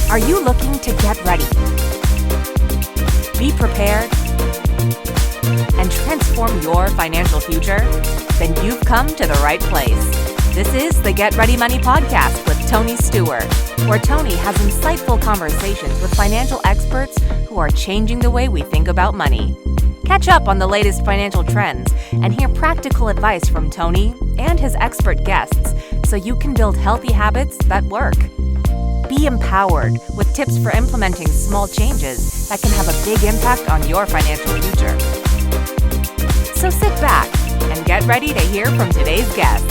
Are you looking to get ready, be prepared, and transform your financial future? Then you've come to the right place. This is the Get Ready Money podcast with Tony Stewart, where Tony has insightful conversations with financial experts who are changing the way we think about money. Catch up on the latest financial trends and hear practical advice from Tony and his expert guests so you can build healthy habits that work. Be empowered with tips for implementing small changes that can have a big impact on your financial future. So sit back and get ready to hear from today's guest.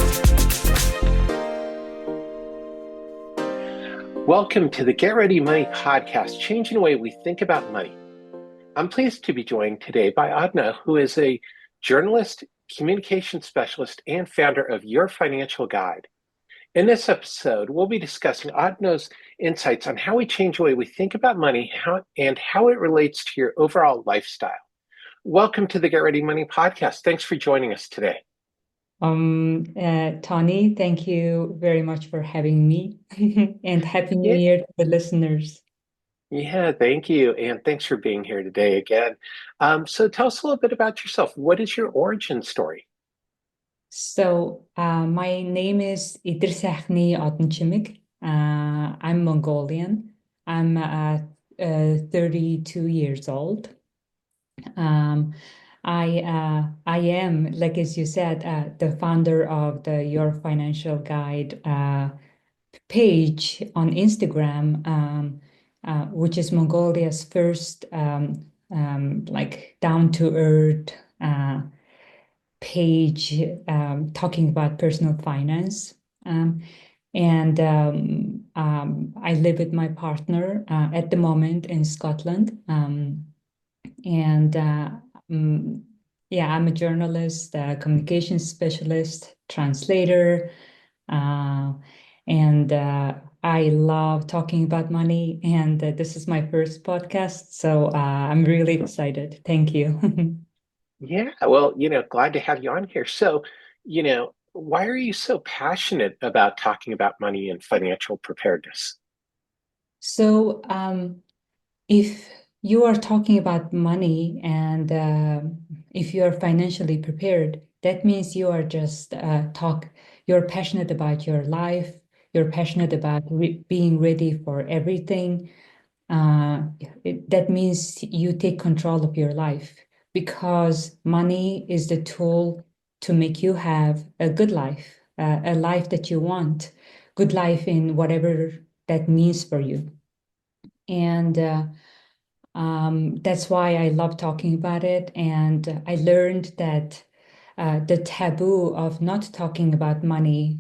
Welcome to the Get Ready Money podcast, changing the way we think about money. I'm pleased to be joined today by Odonoo, who is a journalist, communication specialist, and founder of Your Financial Guide. In this episode, we'll be discussing Odonoo's insights on how we change the way we think about money and how it relates to your overall lifestyle. Welcome to the Get Ready Money podcast. Thanks for joining us today. Tony, thank you very much for having me and Happy New Year to the listeners. Yeah, thank you. And thanks for being here today again. So tell us a little bit about yourself. What is your origin story? So my name is Idersaikhan. I'm Mongolian. I'm 32 years old. I am, like as you said, the founder of the Your Financial Guide page on Instagram, which is Mongolia's first like down-to-earth page talking about personal finance. And I live with my partner at the moment in Scotland. Yeah, I'm a journalist, communications specialist, translator, and I love talking about money. And this is my first podcast, so I'm really excited. Thank you. Yeah, well, glad to have you on here. So, why are you so passionate about talking about money and financial preparedness? So, if you are talking about money and if you are financially prepared, that means you are just you're passionate about your life, you're passionate about being ready for everything. That means you take control of your life because money is the tool to make you have a good life, a life that you want, good life in whatever that means for you. And that's why I love talking about it. And I learned that the taboo of not talking about money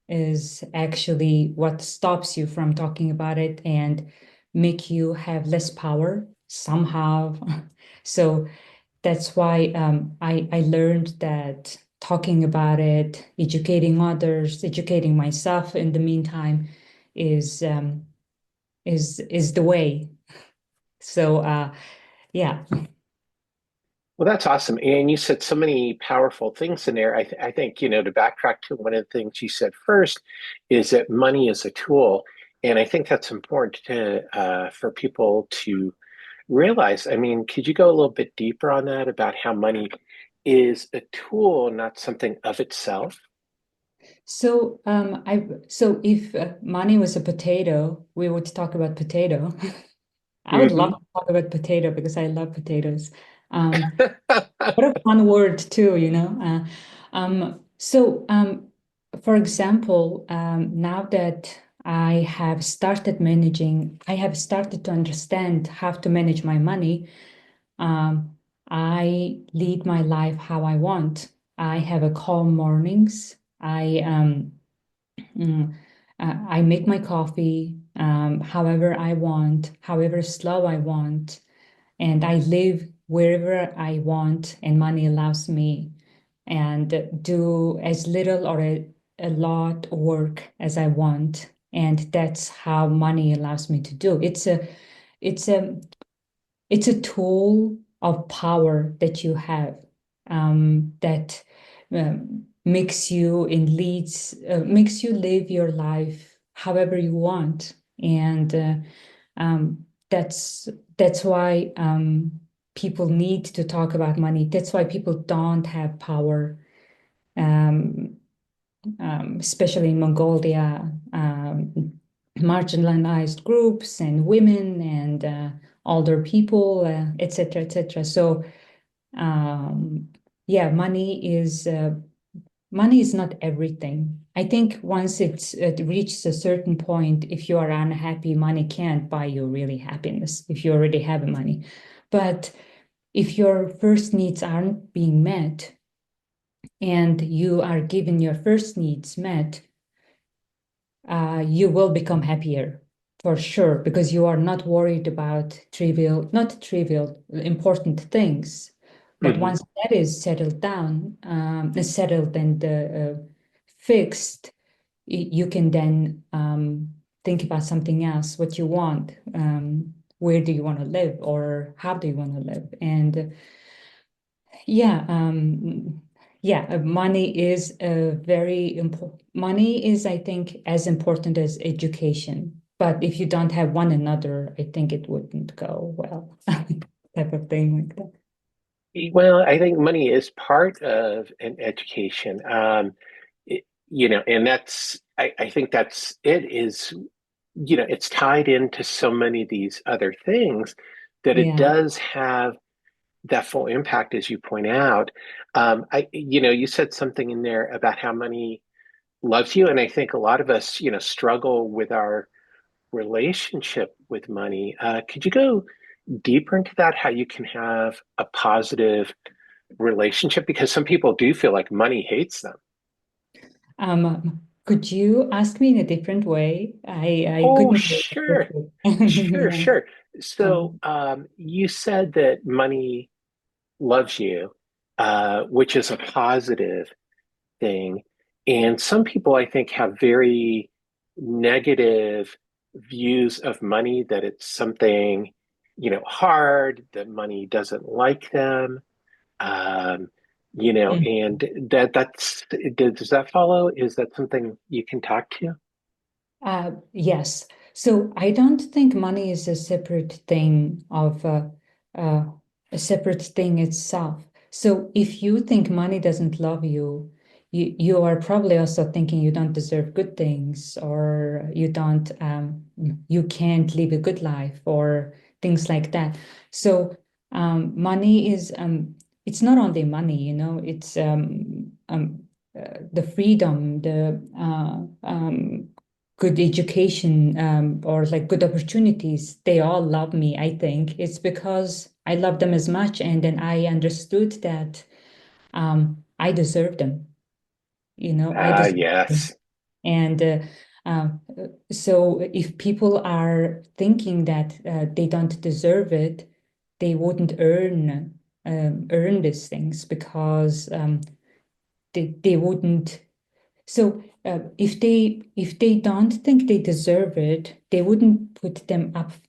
is actually what stops you from talking about it and make you have less power somehow. So that's why I learned that talking about it, educating others, educating myself in the meantime is the way. So yeah. Well, that's awesome. And you said so many powerful things in there. I think, to backtrack to one of the things you said first is that money is a tool. And I think that's important for people to realize. I mean, could you go a little bit deeper on that about how money is a tool, not something of itself? So so if money was a potato, we would talk about potato. I would love to talk about potato because I love potatoes. What a fun word too, for example, now that I have started to understand how to manage my money. I lead my life how I want. I have a calm mornings. I make my coffee however I want, however slow I want, and I live wherever I want, and money allows me, and do as little or a lot work as I want, and that's how money allows me to do. It's a tool of power that you have that makes you makes you live your life however you want. And That's why people need to talk about money. That's why people don't have power, um, especially in Mongolia, marginalized groups and women and older people, etc., etc. So, um, yeah, money is not everything. I think once it reaches a certain point, if you are unhappy, money can't buy you really happiness if you already have money. But if your first needs aren't being met and you are given your first needs met, you will become happier for sure because you are not worried about not trivial, important things. But Hmm. once that is settled down, settled and fixed, you can then think about something else, what you want, where do you want to live, or how do you want to live, and yeah, money is a very important. Money is, I think, as important as education. But if you don't have one another, I think it wouldn't go well, type of thing like that. Well, I think money is part of an education. And I think that's it is, it's tied into so many of these other things that it Yeah. does have that full impact, as you point out. You said something in there about how money loves you, and I think a lot of us, struggle with our relationship with money. Could you go deeper into that? How you can have a positive relationship? Because some people do feel like money hates them. Could you ask me in a different way? I Oh, couldn't hear sure, it. sure, Yeah. sure. So, Um, you said that money loves you, which is a positive thing. And some people, I think, have very negative views of money, that it's something, hard, that money doesn't like them. Um, and does that follow? Is that something you can talk to? Yes. So I don't think money is a separate thing of uh, a separate thing itself. So if you think money doesn't love you, you are probably also thinking you don't deserve good things, or you can't live a good life, or things like that. So money is it's not only money, it's the freedom, the good education, or like good opportunities. They all love me. I think it's because I love them as much, and then I understood that I deserve them. I deserve them. Yes. And uh, so if people are thinking that they don't deserve it, they wouldn't earn these things, because they wouldn't. So if they don't think they deserve it, they wouldn't put themselves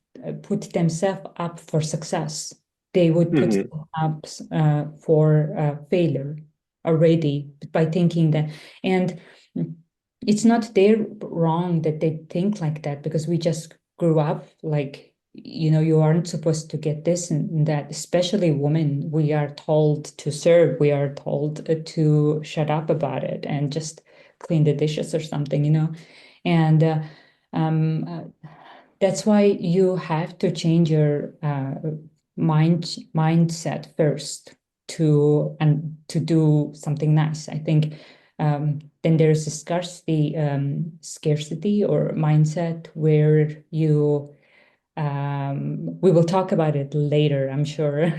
up for success. They would put Hmm. them up for failure already by thinking that. And it's not their wrong that they think like that, because we just grew up like, you aren't supposed to get this and that. Especially women, we are told to serve. We are told to shut up about it and just clean the dishes or something. And um, that's why you have to change your mindset first to do something nice. I think then there's a scarcity or mindset where we will talk about it later, I'm sure,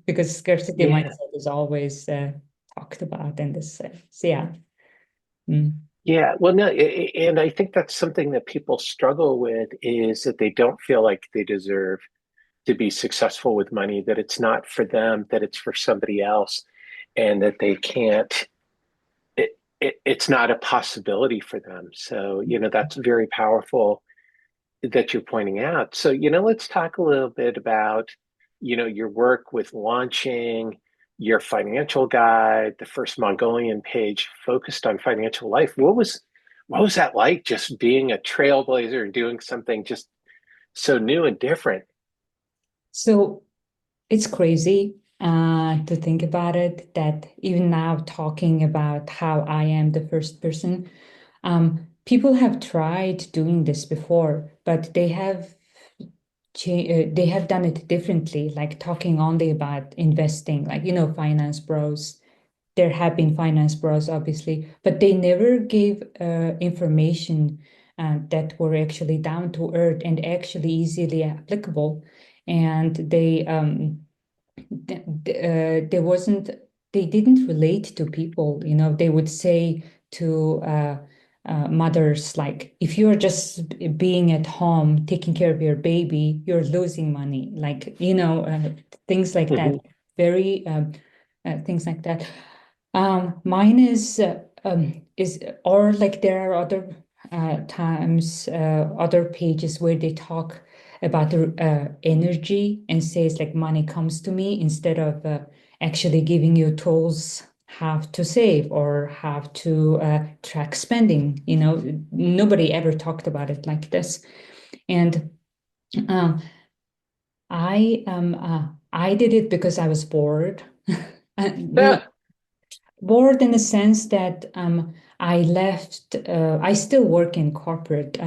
because scarcity Yeah. mindset is always talked about in this. So yeah. Mm. Yeah. Well, no, and I think that's something that people struggle with, is that they don't feel like they deserve to be successful with money, that it's not for them, that it's for somebody else, and that they can't, it's not a possibility for them. So, that's very powerful that you're pointing out. So, let's talk a little bit about, your work with launching your financial guide, the first Mongolian page focused on financial life. What was that like, just being a trailblazer and doing something just So new and different. So it's crazy to think about it, that even now talking about how I am the first person, people have tried doing this before, but they have done it differently, like talking only about investing, like, finance bros. There have been finance bros, obviously, but they never gave information that were actually down to earth and actually easily applicable. And there wasn't, they didn't relate to people. They would say to mothers, like, if you're just being at home taking care of your baby, you're losing money, like, things like that. Hmm. Very things like that. Mine is, or like, there are other times, other pages where they talk about the energy and says, like, money comes to me, instead of actually giving you tools how to save or how to track spending. Nobody ever talked about it like this. And um, I did it because I was bored. Yeah. Bored in the sense that I left, I still work in corporate,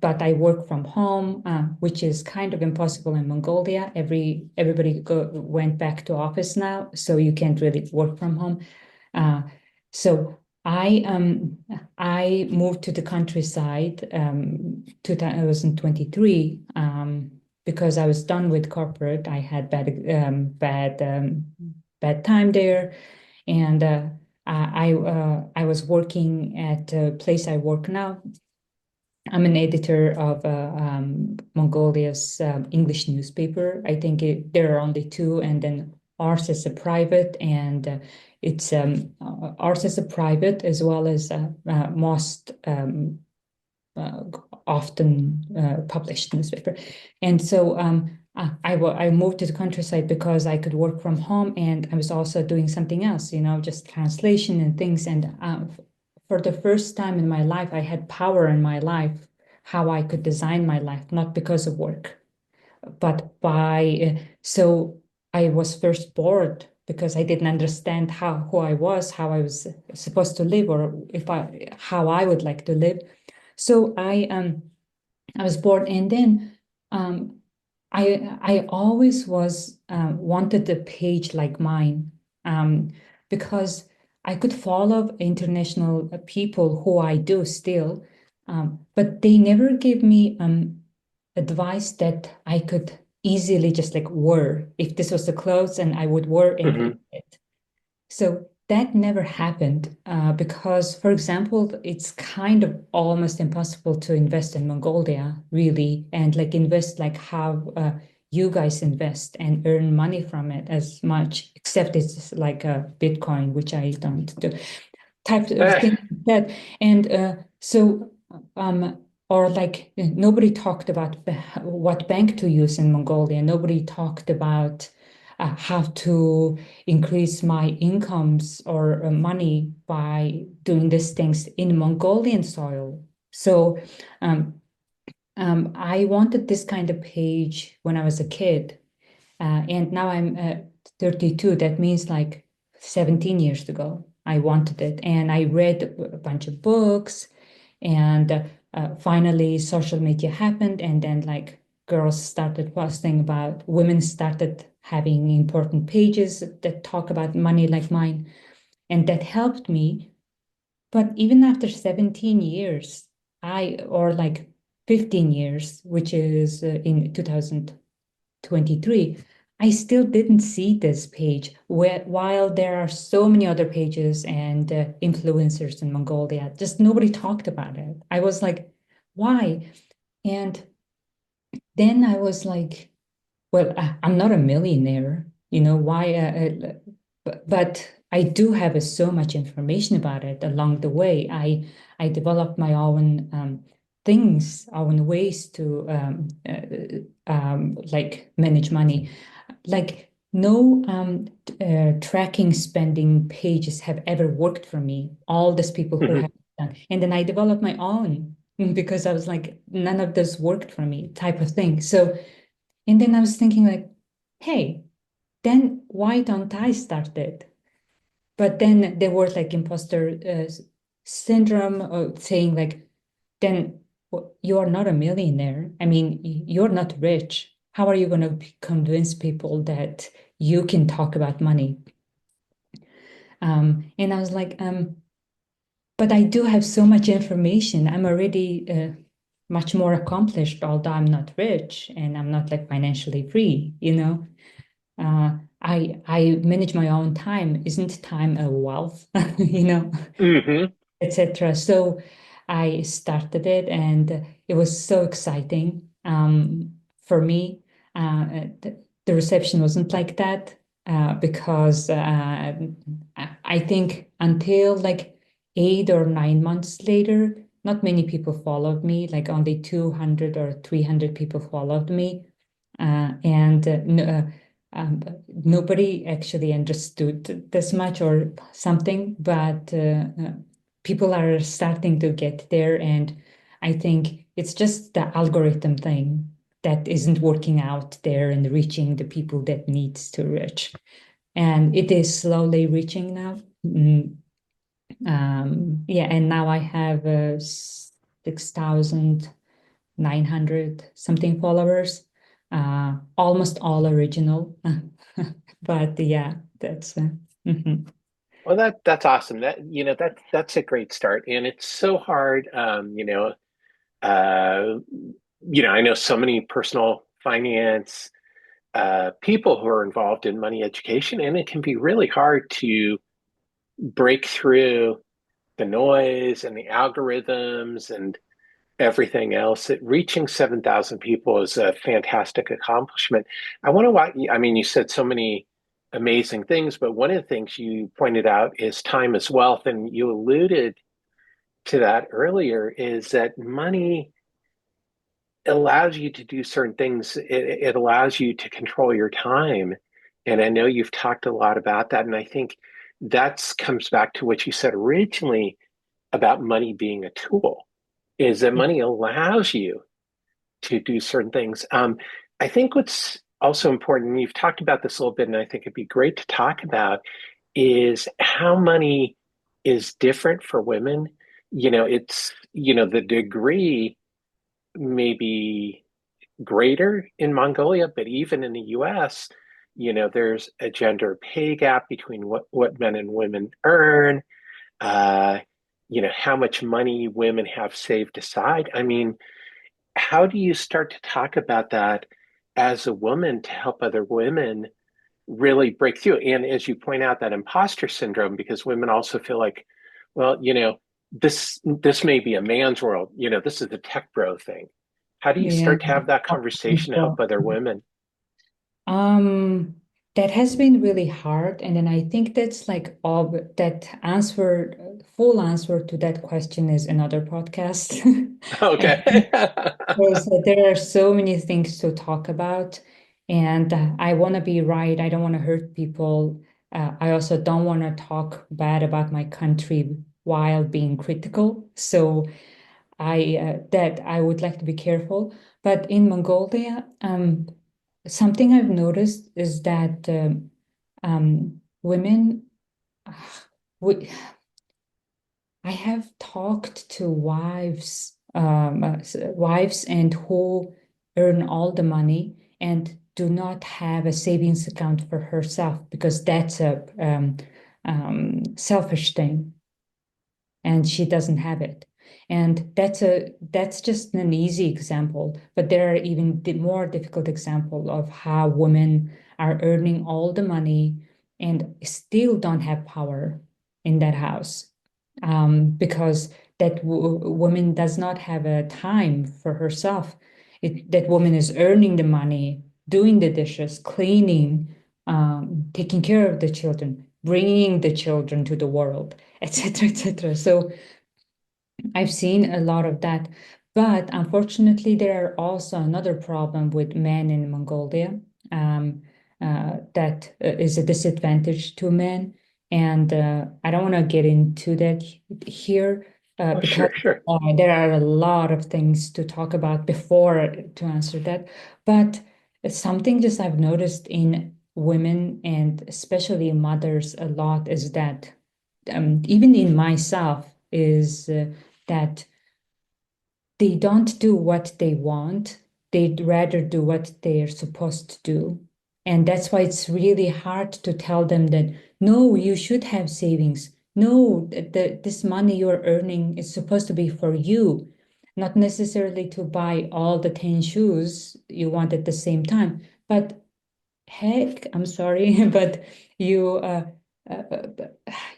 but I work from home, which is kind of impossible in Mongolia. Everybody went back to office now, so you can't really work from home. Uh, so I moved to the countryside 2023, because I was done with corporate. I had bad time there, and I was working at a place I work now. I'm an editor of Mongolia's English newspaper. I think there are only two, and then ours is a private, and it's ours is a private as well as most uh, often published newspaper. And so I moved to the countryside because I could work from home, and I was also doing something else, just translation and things. And for the first time in my life, I had power in my life, how I could design my life, not because of work, but so I was first bored because I didn't understand who I was, how I was supposed to live, or how I would like to live. So I was bored, and then um, I always was wanted a page like mine, um, because I could follow international people who I do still, but they never gave me advice that I could easily just like wear. If this was the clothes, and I would wear Hmm. it. So that never happened because, for example, it's kind of almost impossible to invest in Mongolia, really, and like invest like how you guys invest and earn money from it as much, except it's like a Bitcoin, which I don't do, type of Eh. thing like that. And or like nobody talked about what bank to use in Mongolia. Nobody talked about how to increase my incomes or money by doing these things in Mongolian soil. So I wanted this kind of page when I was a kid, and now I'm 32. That means like 17 years ago, I wanted it. And I read a bunch of books, and finally, social media happened. And then, like, girls started posting about, women started having important pages that talk about money like mine. And that helped me. But even after 17 years, or like 15 years, which is in 2023, I still didn't see this page, while there are so many other pages and influencers in Mongolia. Just nobody talked about it. I was like, why? And then I was like, well, I'm not a millionaire, why? But I do have so much information about it along the way. I developed my own things, own ways to like manage money. Like, no tracking spending pages have ever worked for me. All these people who Hmm. have done, and then I developed my own. because I was like, none of this worked for me, type of thing. So, and then I was thinking like, hey, then why don't I start it? But then there was like imposter syndrome of saying like, then you are not a millionaire. I mean, you're not rich. How are you going to convince people that you can talk about money? And I was like, but I do have so much information. I'm already much more accomplished, although I'm not rich and I'm not like financially free, you know. I manage my own time. Isn't time a wealth, you know, Hmm. etc. So I started it, and it was so exciting for me. The reception wasn't like that because I think until like 8 or 9 months later, not many people followed me. Like only 200 or 300 people followed me, and nobody actually understood this much or something, but people are starting to get there. And I think it's just the algorithm thing that isn't working out there and reaching the people that needs to reach. And it is slowly reaching now. Yeah, and now I have 6,900 something followers, almost all original. But yeah, that's mhm. Well, that's awesome. That's a great start, and it's so hard. Uh, I know so many personal finance people who are involved in money education, and it can be really hard to break through the noise and the algorithms and everything else. Reaching 7,000 people is a fantastic accomplishment. I mean, you said so many amazing things, but one of the things you pointed out is time is wealth. And you alluded to that earlier, is that money allows you to do certain things. It allows you to control your time. And I know you've talked a lot about that. And I think that comes back to what you said originally about money being a tool, is that money allows you to do certain things. I think what's also important, and you've talked about this a little bit, and I think it'd be great to talk about, is how money is different for women. The degree may be greater in Mongolia, but even in the US, there's a gender pay gap between what men and women earn, uh, how much money women have saved aside. I mean, how do you start to talk about that as a woman to help other women really break through? And as you point out, that imposter syndrome, because women also feel like, well, this may be a man's world. This is the tech bro thing. How do you Yeah. start to have that conversation to help other women? Um, that has been really hard. And then I think that's like all that answer, full answer to that question is another podcast. I think Okay. because there are so many things to talk about. And I want to be right. I don't want to hurt people. I also don't want to talk bad about my country while being critical. So that I would like to be careful. But in Mongolia, something I've noticed is that women, we, I have talked to wives and who earn all the money and do not have a savings account for herself because that's a selfish thing, and she doesn't have it. And that's just an easy example, but there are even more difficult example of how women are earning all the money and still don't have power in that house, because that woman does not have a time for herself. That woman is earning the money, doing the dishes, cleaning, taking care of the children, bringing the children to the world, etc., etc. So I've seen a lot of that. But unfortunately, there are also another problem with men in Mongolia, that is a disadvantage to men. And I don't want to get into that here, Oh, because sure, sure. there are a lot of things to talk about before to answer that. But it's something just I've noticed in women and especially mothers a lot is that even in myself is that they don't do what they want. They'd rather do what they're supposed to do. And that's why it's really hard to tell them that, no, you should have savings. No, this money you're earning is supposed to be for you, not necessarily to buy all the 10 shoes you want at the same time. But heck, I'm sorry, but you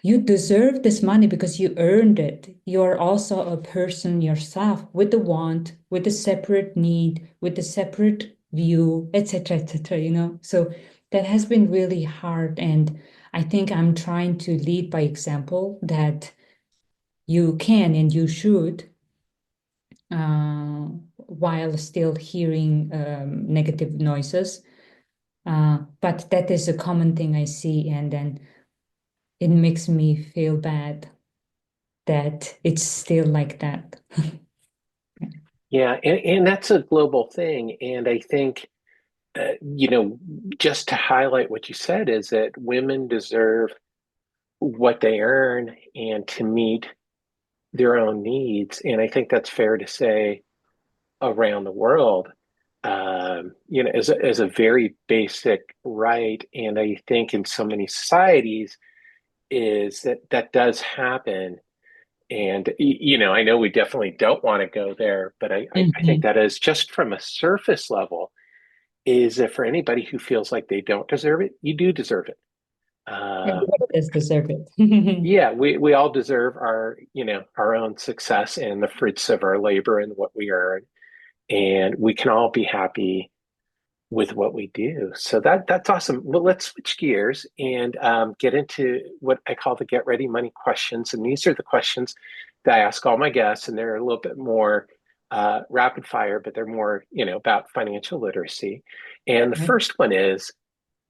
you deserve this money because you earned it. You're also a person yourself with a want, with a separate need, with a separate view, etc., etc., you know. So that has been really hard. And I think I'm trying to lead by example that you can and you should, while still hearing negative noises. But that is a common thing I see, and then it makes me feel bad that it's still like that. Yeah, and that's a global thing. And I think, just to highlight what you said is that women deserve what they earn and to meet their own needs. And I think that's fair to say around the world, as a very basic right. And I think in so many societies is that that does happen. And, I know we definitely don't want to go there, but I think Mhm. that is just from a surface level, is that for anybody who feels like they don't deserve it, you do deserve it. Everybody does deserve it. Yeah, we all deserve our own success and the fruits of our labor and what we earn, and we can all be happy with what we do. So that's awesome. Well, let's switch gears and get into what I call the Get Ready Money questions. And these are the questions that I ask all my guests, and they're a little bit more rapid fire, but they're more, about financial literacy. And the Okay. first one is,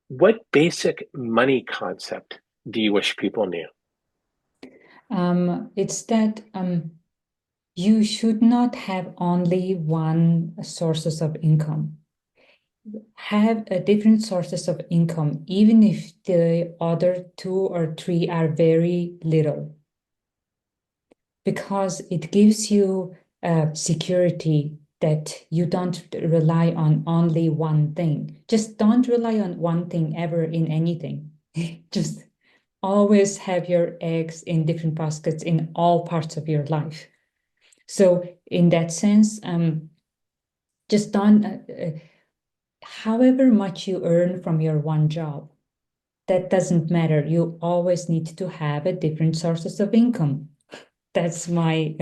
what basic money concept do you wish people knew? It's that you should not have only one sources of income. Have a different sources of income, even if the other two or three are very little, because it gives you security that you don't rely on only one thing. Just don't rely on one thing ever in anything. Just always have your eggs in different baskets in all parts of your life. So in that sense, just don't, however much you earn from your one job, that doesn't matter. You always need to have a different sources of income. That's my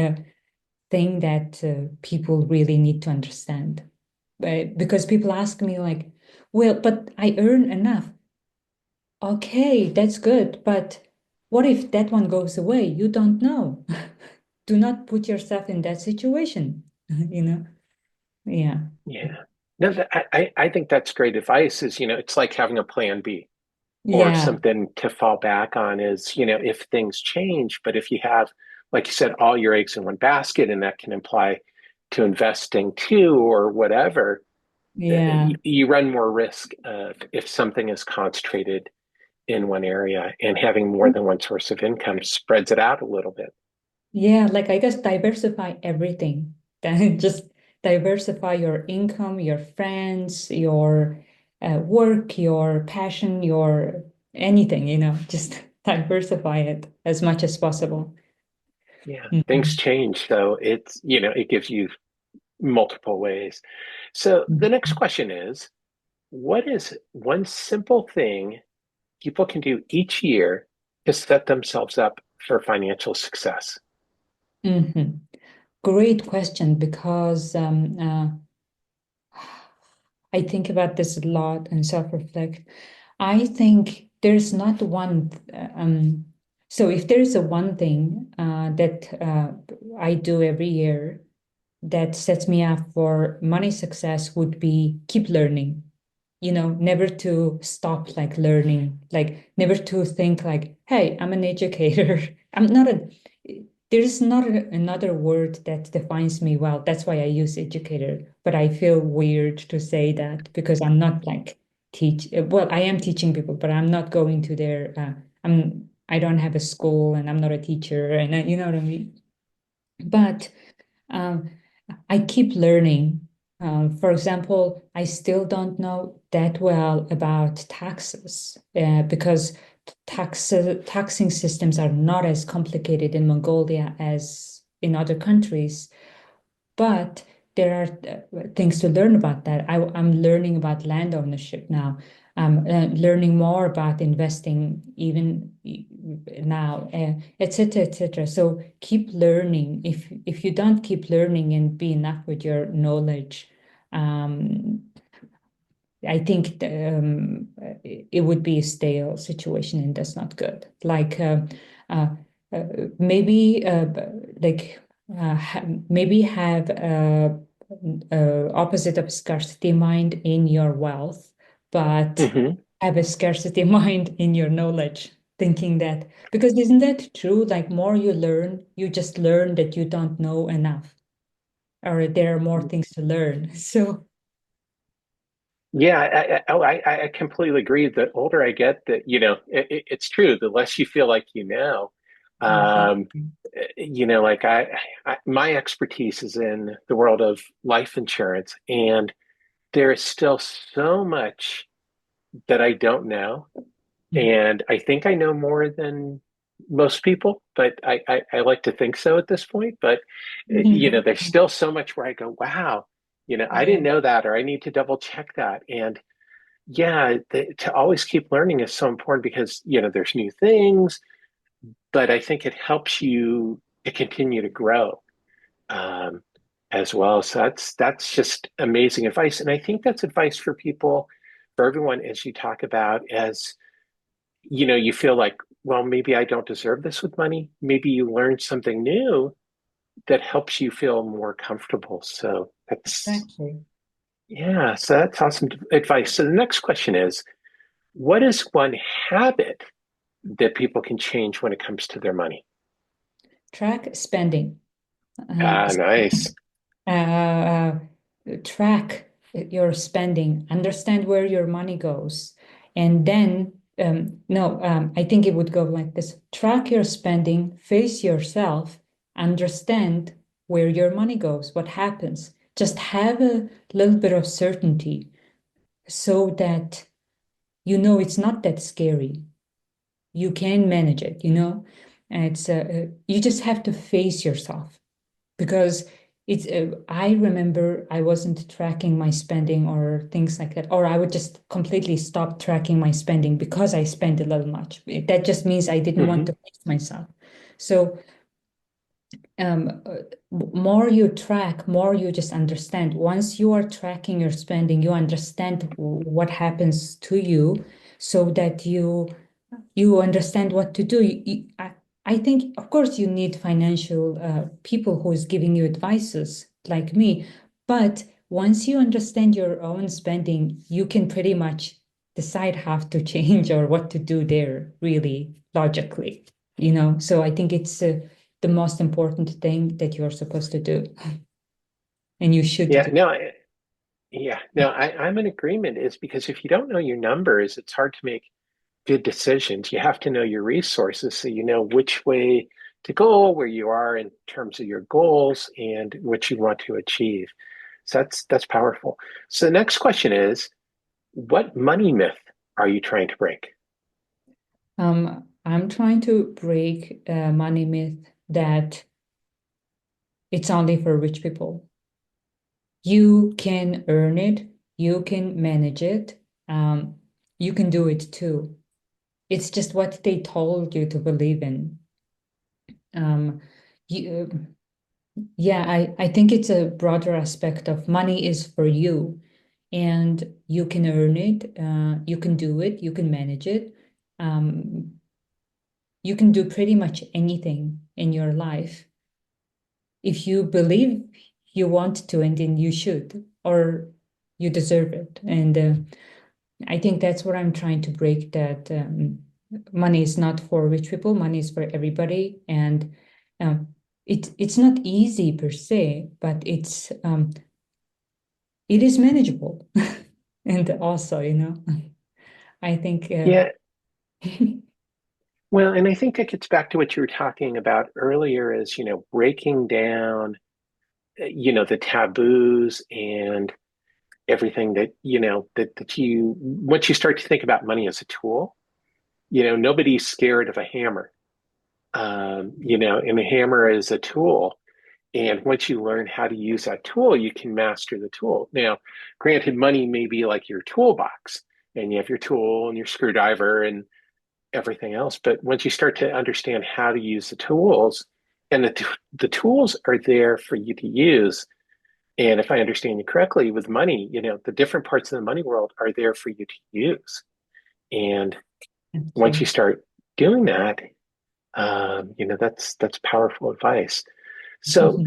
thing that people really need to understand. Because people ask me like, well, but I earn enough. Okay, that's good. But what if that one goes away? You don't know. Do not put yourself in that situation, you know? Yeah. Yeah. No, I think that's great advice is, it's like having a plan B or Yeah. something to fall back on is, if things change, but if you have, like you said, all your eggs in one basket, and that can imply to investing too, or whatever, Yeah. you run more risk if something is concentrated in one area, and having more than one source of income spreads it out a little bit. Yeah, like I guess diversify everything. Then just diversify your income, your friends, your work, your passion, your anything, just diversify it as much as possible. Yeah, things Mhm. change. So it gives you multiple ways. So the next question is, what is one simple thing people can do each year to set themselves up for financial success? Mhm. Great question because I think about this a lot and self-reflect. I think there's not one. So if there's a one thing that I do every year that sets me up for money success would be keep learning. Never to stop like learning, like never to think like, hey, I'm an educator. I'm not a. there is not another word that defines me well. That's why I use educator, but I feel weird to say that because I'm not like well, I am teaching people, but I'm not going to their, I don't have a school and I'm not a teacher and you know what I mean? But um, I keep learning. For example, I still don't know that well about taxes because taxing systems are not as complicated in Mongolia as in other countries. But there are things to learn about that. I'm learning about land ownership now. I'm learning more about investing even now, et cetera, et cetera. So keep learning. If you don't keep learning and be enough with your knowledge, um, I think it would be a stale situation, and that's not good. Like uh, uh, maybe like maybe have opposite of scarcity mind in your wealth, but Hmm. have a scarcity mind in your knowledge. Thinking that, because isn't that true? Like more you learn, you just learn that you don't know enough, or there are more things to learn. So Yeah, I completely agree. The older I get, that it's true. The less you feel like you know. Um, exactly. like my expertise is in the world of life insurance, and there is still so much that I don't know. And I think I know more than most people, but I like to think so at this point. But there's still so much where I go, wow, I Yeah. didn't know that, or I need to double check that. And yeah, to always keep learning is so important because there's new things, but I think it helps you to continue to grow um, as well. So that's just amazing advice, and I think that's advice for people, for everyone, as you talk about as you feel like, well, maybe I don't deserve this with money. Maybe you learned something new that helps you feel more comfortable. So Exactly. that's awesome advice. So the next question is, what is one habit that people can change when it comes to their money? Track spending. Uh, Ah, nice. uh, Track your spending, understand where your money goes. And then, no, I think it would go like this: track your spending, face yourself, understand where your money goes, what happens. Just have a little bit of certainty so that you know it's not that scary. You can manage it, you know? And you just have to face yourself because I remember I wasn't tracking my spending or things like that, or I would just completely stop tracking my spending because I spent a little much. That just means I didn't want Hmm. to face myself. So um, uh, more you track, more you just understand. Once you are tracking your spending, you understand what happens to you so that you understand what to do. I think, of course, you need financial people who is giving you advices like me. But once you understand your own spending, you can pretty much decide how to change or what to do there, really logically, you know? So I think it's the most important thing that you're supposed to do and you should Yeah, do. no, I'm in agreement. Is because if you don't know your numbers, it's hard to make good decisions. You have to know your resources so you know which way to go, where you are in terms of your goals and what you want to achieve. So that's powerful. So the next question is, what money myth are you trying to break? I'm trying to break a money myth that it's only for rich people. You can earn it, you can manage it, um, you can do it too. It's just what they told you to believe in. Um, you, yeah, I think it's a broader aspect of money is for you, and you can earn it, you can do it, you can manage it. Um, you can do pretty much anything in your life if you believe you want to, and then you should, or you deserve it. And I think that's what I'm trying to break, that money is not for rich people, money is for everybody. And it's not easy per se, but it is manageable. And also, I think Yeah. Well, and I think it gets back to what you were talking about earlier is, breaking down, the taboos and everything that, that you, once you start to think about money as a tool, nobody's scared of a hammer. And a hammer is a tool. And once you learn how to use that tool, you can master the tool. Now, granted, money may be like your toolbox, and you have your tool and your screwdriver and everything else. But once you start to understand how to use the tools, and the tools are there for you to use. And if I understand you correctly, with money, the different parts of the money world are there for you to use. And once you absolutely. start doing that, that's powerful advice. So,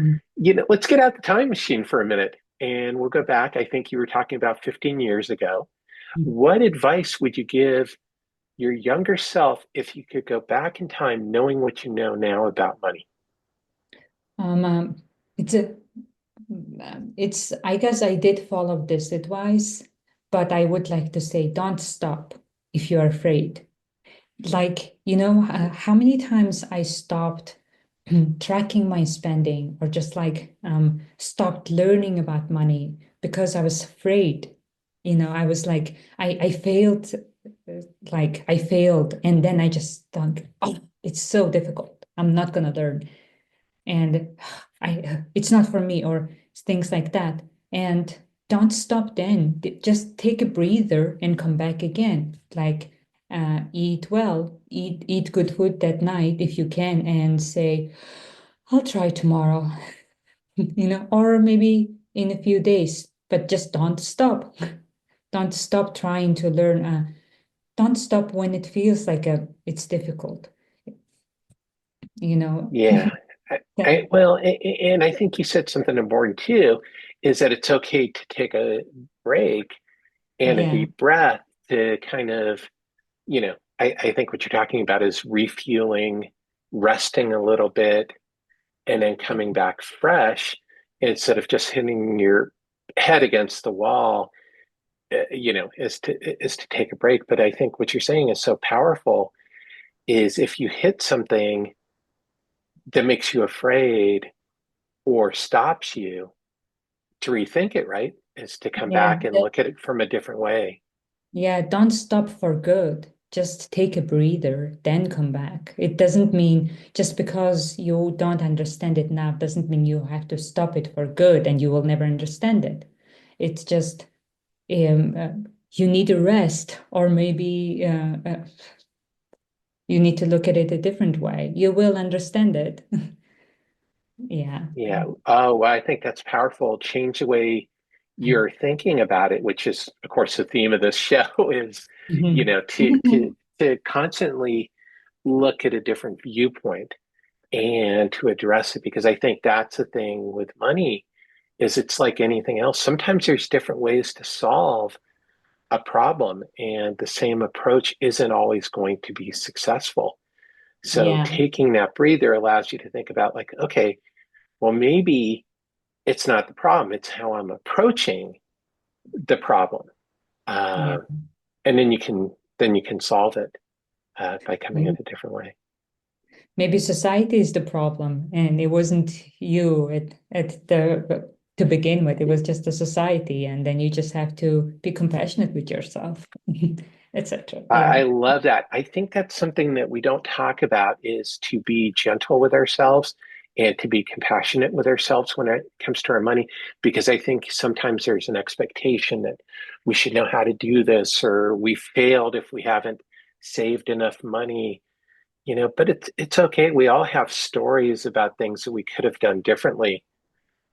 let's get out the time machine for a minute and we'll go back. I think you were talking about 15 years ago. What advice would you give your younger self if you could go back in time knowing what you know now about money? Um, um, it's a, I guess I did follow this advice, but I would like to say, don't stop if you're afraid. Like, how many times I stopped tracking my spending or just like stopped learning about money because I was afraid. I was like, I failed, like I failed. And then I just thought, oh, it's so difficult. I'm not going to learn. And it's not for me or things like that. And don't stop then. Just take a breather and come back again. Like eat well, eat good food that night if you can, and say, I'll try tomorrow, or maybe in a few days, but just don't stop. Don't stop trying to learn. Don't stop when it feels like it's difficult, you know. Yeah. That, Well, and I think you said something important too, is that it's okay to take a break and a yeah, deep breath to kind of, I think what you're talking about is refueling, resting a little bit, and then coming back fresh instead of just hitting your head against the wall, is to take a break. But I think what you're saying is so powerful is if you hit something that makes you afraid or stops you to rethink it, right? Is to come yeah, back and look at it from a different way. yeah. Don't stop for good. Just take a breather, then come back. It doesn't mean just because you don't understand it now doesn't mean you have to stop it for good and you will never understand it. It's just um, uh, you need a rest, or maybe you need to look at it a different way. You will understand it. Yeah. Yeah. Oh, well, I think that's powerful. Change the way you're thinking about it, which is, of course, the theme of this show is, Mhm. to constantly look at a different viewpoint and to address it. Because I think that's the thing with money is it's like anything else. Sometimes there's different ways to solve a problem, and the same approach isn't always going to be successful. So Yeah. taking that breather allows you to think about like, okay, well, maybe it's not the problem, it's how I'm approaching the problem. Yeah. Uh, and then you can solve it by coming at a different way. Maybe society is the problem, and it wasn't you at the to begin with. It was just the society, and then you just have to be compassionate with yourself, etc. Yeah. I love that. I think that's something that we don't talk about is to be gentle with ourselves and to be compassionate with ourselves when it comes to our money, because I think sometimes there's an expectation that we should know how to do this or we failed if we haven't saved enough money, but it's okay. We all have stories about things that we could have done differently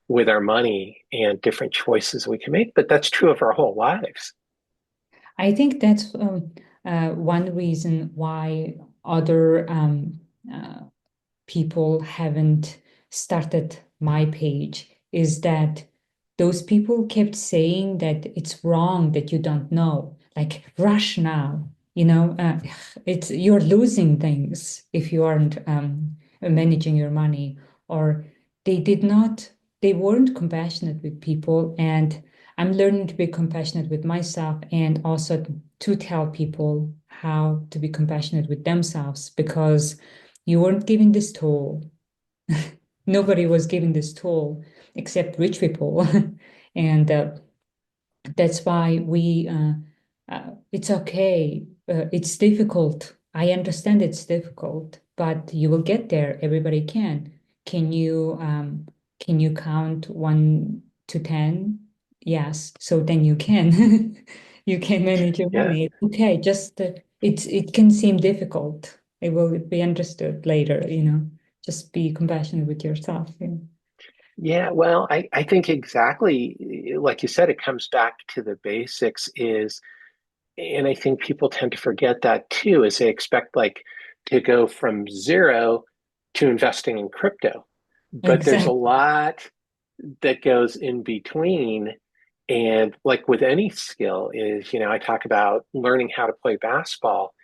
with our money and different choices we can make, but that's true of our whole lives. I think that's one reason why other uh, people haven't started my page is that those people kept saying that it's wrong that you don't know, like rush now, it's you're losing things if you aren't managing your money, or they did not, they weren't compassionate with people. And I'm learning to be compassionate with myself and also to tell people how to be compassionate with themselves because you weren't given this tool. Nobody was given this tool except rich people. And that's why it's okay. It's difficult. I understand it's difficult, but you will get there. Everybody can. Can you can you count 1 to 10? Yes. So then you can you can manage your Yeah. money. Okay, just it can seem difficult. It will be understood later, you know. Just be compassionate with yourself. You know? Yeah, well, I think exactly like you said, it comes back to the basics is, and I think people tend to forget that too, is they expect like to go from zero to investing in crypto. But there's a Exactly. lot that goes in between. And like with any skill is, I talk about learning how to play basketball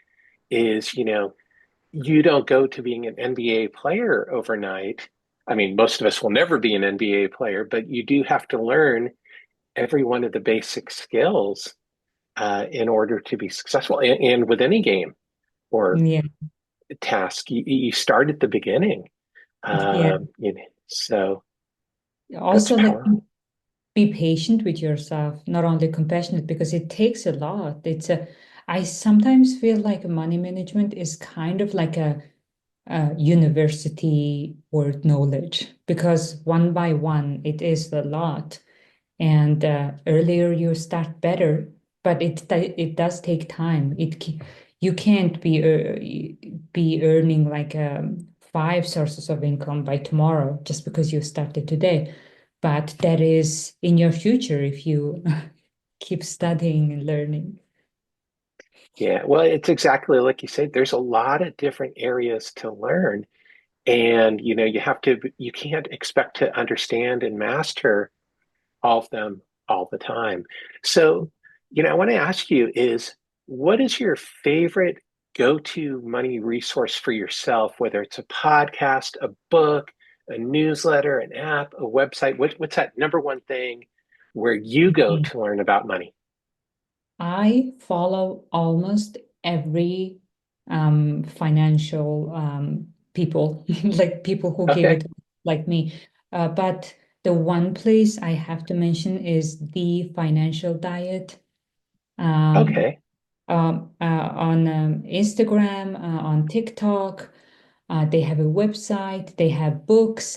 is, you don't go to being an NBA player overnight. I mean, most of us will never be an NBA player, but you do have to learn every one of the basic skills in order to be successful. And with any game or Yeah. task, you start at the beginning. Yeah. So that's Also, like power. be patient with yourself, not only compassionate, because it takes a lot. I sometimes feel like money management is kind of like a university word knowledge because one by one, it is a lot. And earlier you start better, but it does take time. You can't be earning like five sources of income by tomorrow just because you started today. But that is in your future if you keep studying and learning. Yeah, well, it's exactly like you said, there's a lot of different areas to learn. And, you can't expect to understand and master all of them all the time. So, I want to ask you is what is your favorite go-to money resource for yourself, whether it's a podcast, a book, a newsletter, an app, a website? What's that number one thing where you go Mhm. to learn about money? I follow almost every financial people, like people who give Okay. it like me. But the one place I have to mention is the financial diet. Um, Okay. on Instagram, on TikTok. They have a website. They have books.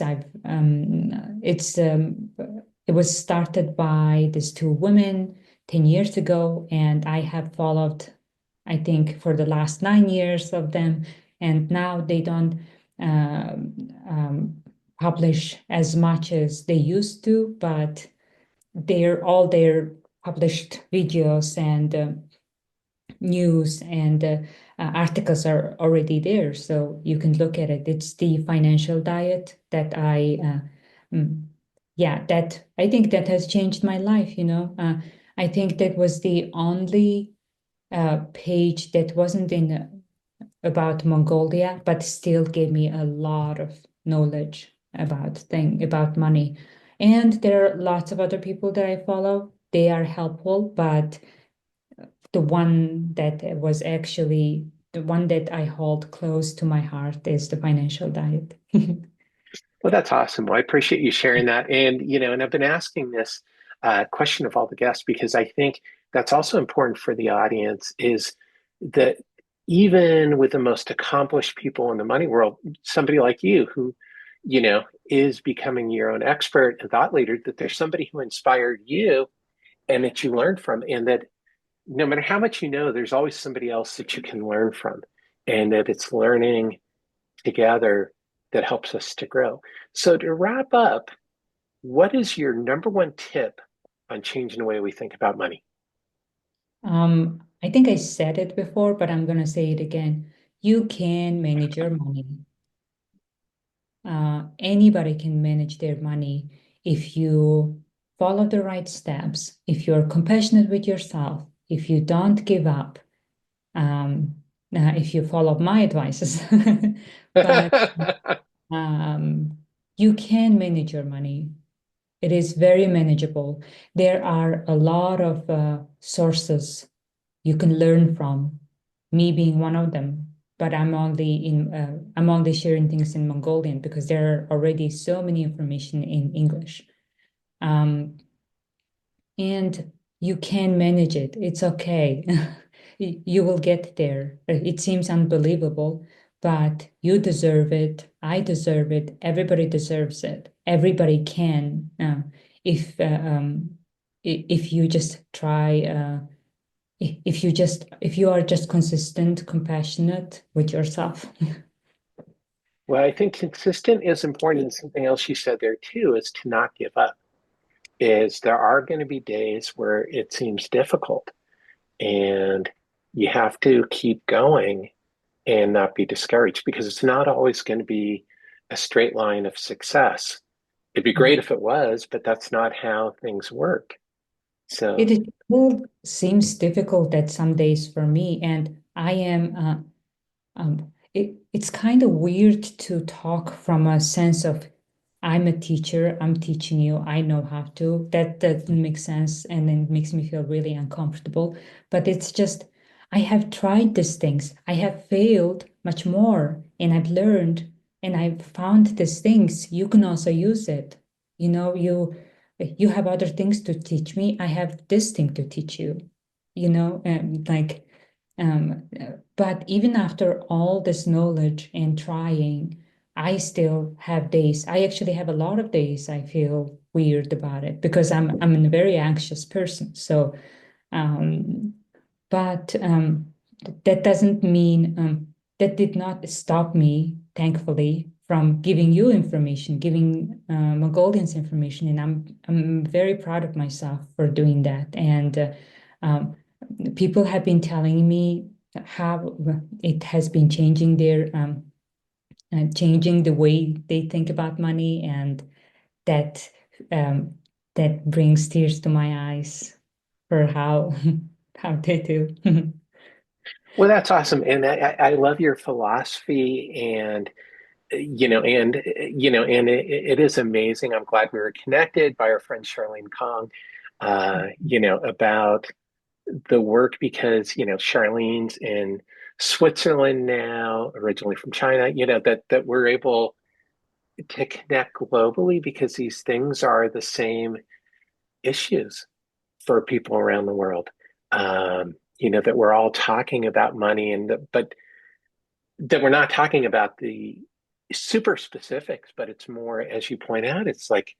It was started by these two women 10 years ago, and I have followed, I think, for the last 9 years of them. And now they don't um, um, publish as much as they used to, but all their published videos and news and articles are already there, so you can look at it. It's the financial diet that mm, yeah, that I think that has changed my life. I think that was the only page that wasn't in about Mongolia, but still gave me a lot of knowledge about money. And there are lots of other people that I follow. They are helpful, but the one that was actually the one that I hold close to my heart is the financial diet. Well, that's awesome. Well, I appreciate you sharing that. And I've been asking this question of all the guests because I think that's also important for the audience is that even with the most accomplished people in the money world, somebody like you who, is becoming your own expert and thought leader, that there's somebody who inspired you and that you learned from, and that no matter how much you know, there's always somebody else that you can learn from, and that it's learning together that helps us to grow. So, to wrap up, what is your number one tip on changing the way we think about money? I think I said it before, but I'm going to say it again. You can manage your money. Anybody can manage their money if you follow the right steps, if you're compassionate with yourself, if you don't give up, um, if you follow my advices. But um, you can manage your money. It is very manageable. There are a lot of sources you can learn from, me being one of them. But I'm only sharing things in Mongolian because there are already so many information in English. Um, and you can manage it. It's okay. You will get there. It seems unbelievable, but you deserve it. I deserve it. Everybody deserves it. Everybody can. If if you just try, if you are just consistent, compassionate with yourself. Well, I think consistent is important. And something else you said there too is to not give up. Is there are going to be days where it seems difficult and you have to keep going and not be discouraged because it's not always going to be a straight line of success. It'd be great if it was, but that's not how things work. So, It still seems difficult at some days for me, and I am. It's kind of weird to talk from a sense of I'm a teacher, I'm teaching you, I know how to. That doesn't make sense, and then it makes me feel really uncomfortable. But it's just, I have tried these things, I have failed much more, and I've learned, and I've found these things. You can also use it. You know, you have other things to teach me. I have this thing to teach you. You know, but even after all this knowledge and trying, I still have days. I actually have a lot of days I feel weird about it because I'm a very anxious person. So, um, but that doesn't mean that did not stop me, thankfully, from giving you information, giving Mongolians information, and I'm very proud of myself for doing that. And um, people have been telling me how it has been changing their changing the way they think about money, and that um, that brings tears to my eyes for how how they do. well, that's awesome. And I love your philosophy and it is amazing. I'm glad we were connected by our friend Charlene Kong, about the work because, Charlene's in Switzerland now, originally from China, that we're able to connect globally because these things are the same issues for people around the world. That we're all talking about money but that we're not talking about the super specifics, but it's more, as you point out, it's like,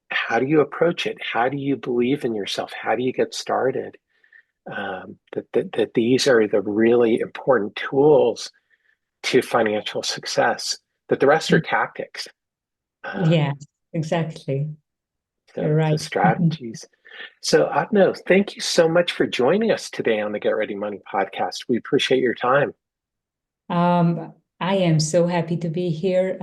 how do you approach it? How do you believe in yourself? How do you get started? That these are the really important tools to financial success, that the rest are tactics. Um, Yeah, exactly. so You're the right. strategies. So, Atno, thank you so much for joining us today on the Get Ready Money podcast. We appreciate your time. I am so happy to be here.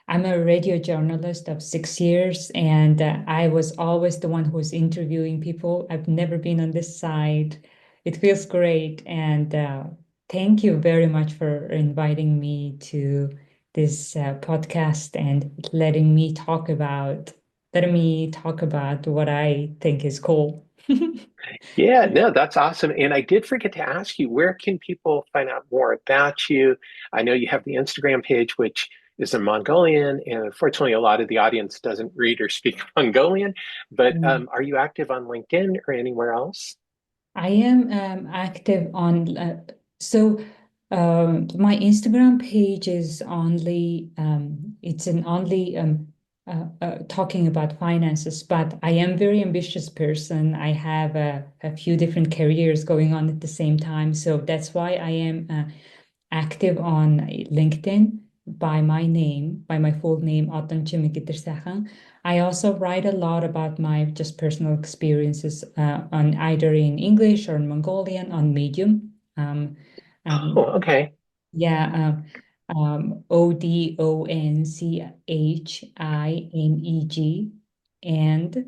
I'm a radio journalist of 6 years, and I was always the one who was interviewing people. I've never been on this side. It feels great, and thank you very much for inviting me to this podcast and letting me talk about what I think is cool. Yeah, no, that's awesome. And I did forget to ask you, where can people find out more about you? I know you have the Instagram page, which is in Mongolian, and unfortunately, a lot of the audience doesn't read or speak Mongolian. But are you active on LinkedIn or anywhere else? I am active on my Instagram page is only it's an only talking about finances, but I am very ambitious person. I have a few different careers going on at the same time, so that's why I am active on LinkedIn by my name, by my full name, Odonoo Idersaikhan. I also write a lot about my just personal experiences on either in English or in Mongolian on Medium. Oh, Um, okay. yeah, Odonchihneg and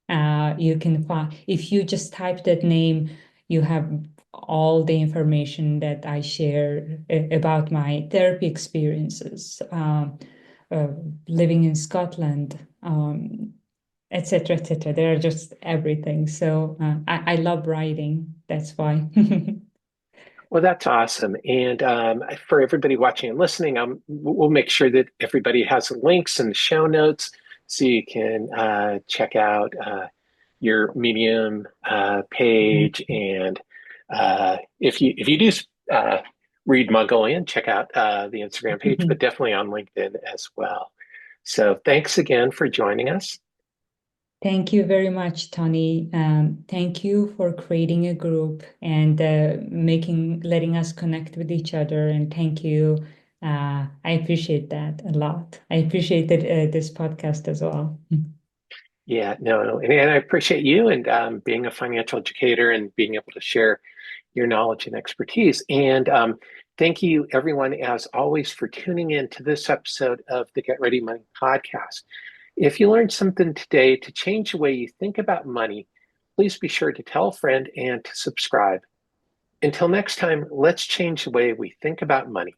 Idersaikhan. You can find if you just type that name, you have all the information that I share about my therapy experiences, uh, living in Scotland, etc., etc. They're just everything. So I love writing. That's why. Well, that's awesome. And for everybody watching and listening, we'll make sure that everybody has links in the show notes so you can check out your Medium page. And if you do read Mongolian, check out the Instagram page, but definitely on LinkedIn as well. So thanks again for joining us. Thank you very much, Tony. Thank you for creating a group and letting us connect with each other. And thank you. I appreciate that a lot. I appreciated this podcast as well. Yeah, no, and I appreciate you and being a financial educator and being able to share your knowledge and expertise. And thank you, everyone, as always, for tuning in to this episode of the Get Ready Money podcast. If you learned something today to change the way you think about money, please be sure to tell a friend and to subscribe. Until next time, let's change the way we think about money.